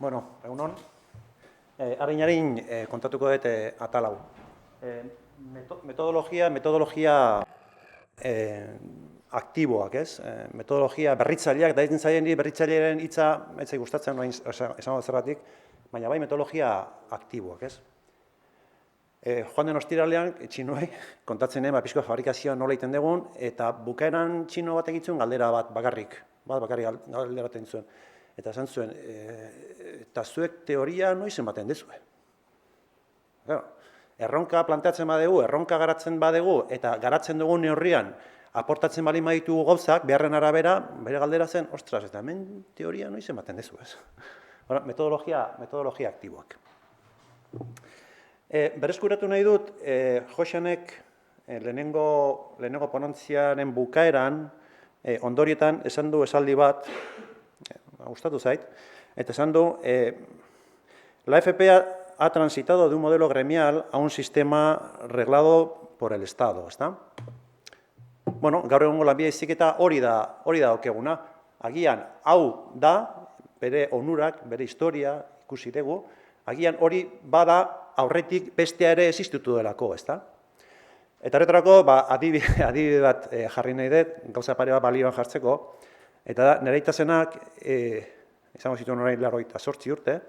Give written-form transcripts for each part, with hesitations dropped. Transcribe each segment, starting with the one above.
Egunon. Harin kontatuko dut atal hau. Metodologia aktiboak, ez? Metodologia berritzaileak, da ditzen zaien berritzailearen hitza, ez zait gustatzen, esango zergatik, baina bai metodologia aktiboak, ez? Joan den ostiralean, txinoei, kontatzen pixko fabrikazioa nola egiten dugun, eta bukaeran txino batek itzuen galdera bat bakarrik galdera baten zuen. Eta esan zuen, eta zuek teoria noiz ematen dezue. Erronka planteatzen badegu, erronka garatzen badegu, eta garatzen dugun neurrian, aportatzen bali maitugu gauzak, beharren arabera, bere galdera zen, ostras, eta hemen teoria noiz ematen dezu, ez? Metodologia aktiboak. Berreskuratu nahi dut, Joxanek lehenengo ponentziaren bukaeran, ondorietan esan du esaldi bat, gustatu zait, eta esan du, la FP ha transitado de un modelo gremial a un sistema reglado por el Estado, ¿está? Bueno, gaur egungo lanbide heziketa hori da okeguna. Agian, hau da, bere onurak, bere historia ikusi dugu, agian hori bada aurretik bestea ere existitu delako, ezta? Eta horretarako, adibide bat jarri nahi dut, gauza pare bat balioan jartzeko, eta da, nire itazenak, izango zituen orain 88 urte,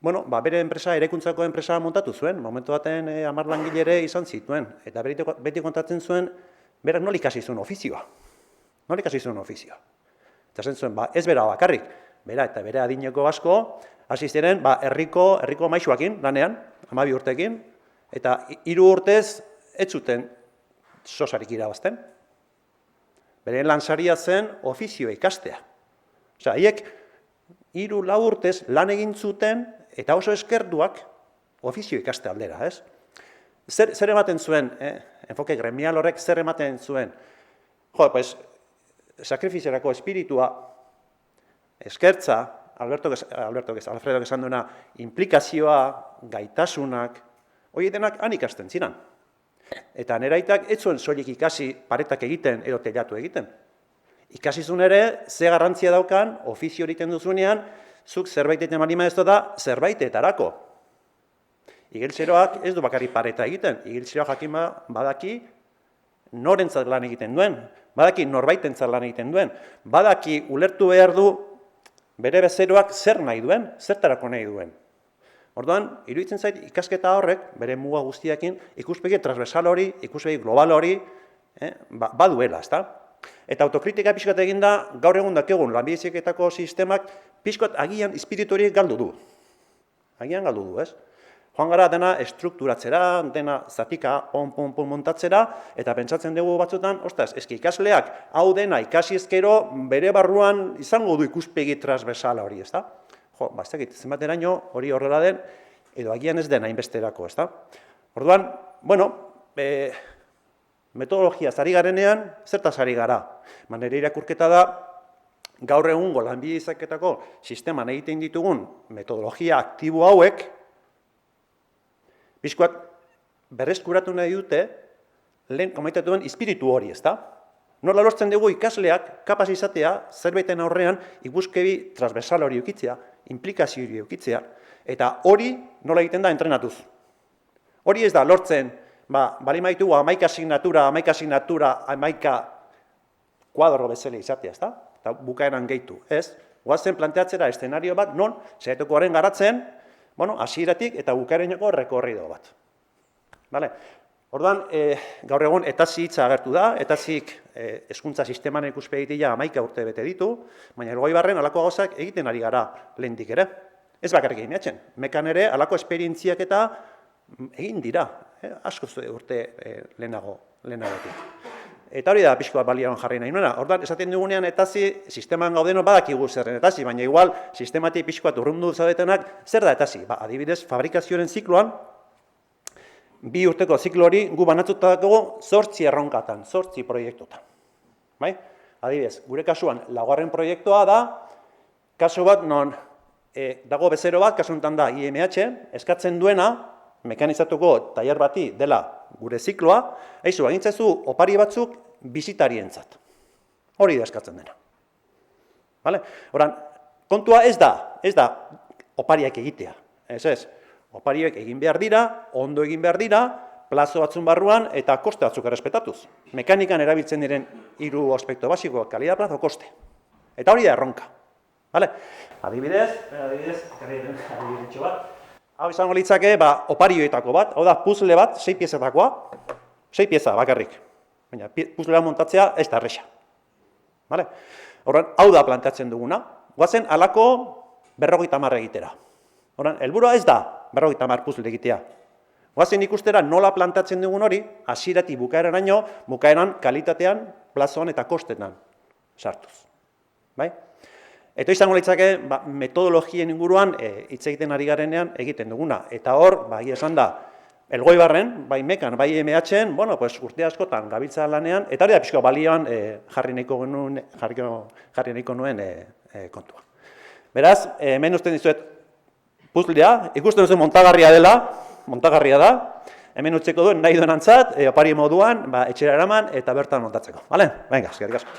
bere enpresa, eraikuntzako enpresa montatu zuen, momentu baten 10 langile izan zituen, eta beti kontatzen zuen, berak nola ikasi zuen ofizioa. Eta zen zuen, ez bera bakarrik, bera eta bere adineko asko, hasi ziren, herriko maisuakin, lanean, 12 urtekin, eta 3 urtez, ez zuten sosarik irabazten. Beren lansaria zen ofizioa ikastea. Osea, haiek 3-4 urtez lan egin zuten eta oso eskertuak ofizio ikaste aldera, ez? Zer ematen zuen, enfoke gremial horrek zer ematen zuen? Sakrifiziarako espiritua, eskertza, Alfredok esan duena, implikazioa, gaitasunak, hori denak han ikasten ziren. Eta neraitak ez zuen soilik ikasi paretak egiten edo telatu egiten. Ikasi zuen ere, ze garrantzia daukan, ofizio egiten duzunean, zuk zerbait egiten balima ez da, zerbaitetarako. Igiltzeroak ez du bakarrik pareta egiten, igiltzeroak jakin badaki norentzat lan egiten duen, badaki norbaitentzat lan egiten duen, badaki ulertu behar du bere bezeroak zer nahi duen, zertarako nahi duen. Orduan, iruditzen zait ikasketa horrek, bere muga guztiakin, ikuspegi transversal hori, ikuspegi global hori, baduela, ezta? Eta autokritika pixkat egin da, gaur egun dakegun lanbide heziketako sistemak, pixkat agian espiritu hori galdu du. Agian galdu du, ez? Joan gara dena estrukturatzera, dena zatika, pon montatzera, eta pentsatzen dugu batzutan, ostras, eski ikasleak, hau dena ikasi ezkero, bere barruan izango du ikuspegi transversala hori, ezta? Ez dakit, zenbateraino hori horrela den, edo agian ez den hainbesterako, ezta? Orduan, metodologia zari garenean, zertaz ari gara? Nire irakurketa da, gaur egungo lanbide heziketako sisteman egiten ditugun metodologia aktibo hauek, bizkoak berreskuratu nahi dute, lehen komaitatuen espiritu hori, ezta? Nola lortzen dugu ikasleak kapaz izatea, zerbaiten aurrean ikuspegi transversal hori eukitzea, implikazio hori eukitzea, eta hori nola egiten da entrenatuz. Hori ez da lortzen, bali maitugu 11 asignatura, 11 kuadro bezala izatea, ezta? Eta bukaeran gehitu, ez? Goazen planteatzera eszenario bat, non, saiatuko garen garatzen, hasieratik eta bukaereneko rekorrido bat. Orduan, gaur egun etazi hitza agertu da, etazik hezkuntza sisteman ikuspegitia 11 urte bete ditu, baina Elgoibarren halako gauzak egiten ari gara lehendik ere. Ez bakarrik egin eatzen, mekan ere halako esperientziak eta egin dira, asko urte lehenagotik. Eta hori da pixkoa balioan jarri nahi nuena. Orduan, esaten dugunean etazi, sisteman gaudeno badakigu zerren etazi, baina igual sistematik pixkoat urrundu zaudetenak, zer da etazi? Adibidez, fabrikazioaren zikloan, 2 urteko ziklo hori gu banatzutako 8 erronkatan, 8 proiektutan. Adibidez, gure kasuan, 4. proiektua da, kasu bat non dago bezero bat, kasu honetan da IMH, eskatzen duena, mekanizatuko tailer bati dela gure zikloa, agintzezu opari batzuk bisitarientzat. Hori da eskatzen dena. Kontua ez da ez da opariak egitea. Ez. Oparioek egin behar dira, ondo egin behar dira, plazo batzun barruan eta koste batzuk errespetatuz. Mekanikan erabiltzen diren 3 aspektu basikoak, kalidad, plazo, koste. Eta hori da erronka. Vale? Adibidez, bat. Hau izango litzake, oparioetako bat, hau da puzzle bat, 6 piezatakoa, 6 pieza bakarrik. Baina puzzlea montatzea ez da erresa. Vale? Horren, hau da planteatzen duguna. Goazen halako 50 egitera. Horren, helburua ez da 50 puzzle egitea. Goazen ikustera nola plantatzen dugun hori, hasieratik bukaeraraino, bukaeran kalitatean, plazoan eta kostetan sartuz. Bai? Eta izango litzake, metodologien inguruan hitz egiten ari garenean egiten duguna. Eta hor, esan da, Elgoibarren, bai Mekan, bai MH-en, urte askotan gabiltza lanean, eta hori da pixko balioan jarri nahiko nuen kontua. Beraz, hemen usten dizuet puzzlea, ikusten duzu montagarria da, hemen utzeko duen nahi duen antzat, opari moduan, etxera eraman eta bertan montatzeko. Venga, eskerrik asko.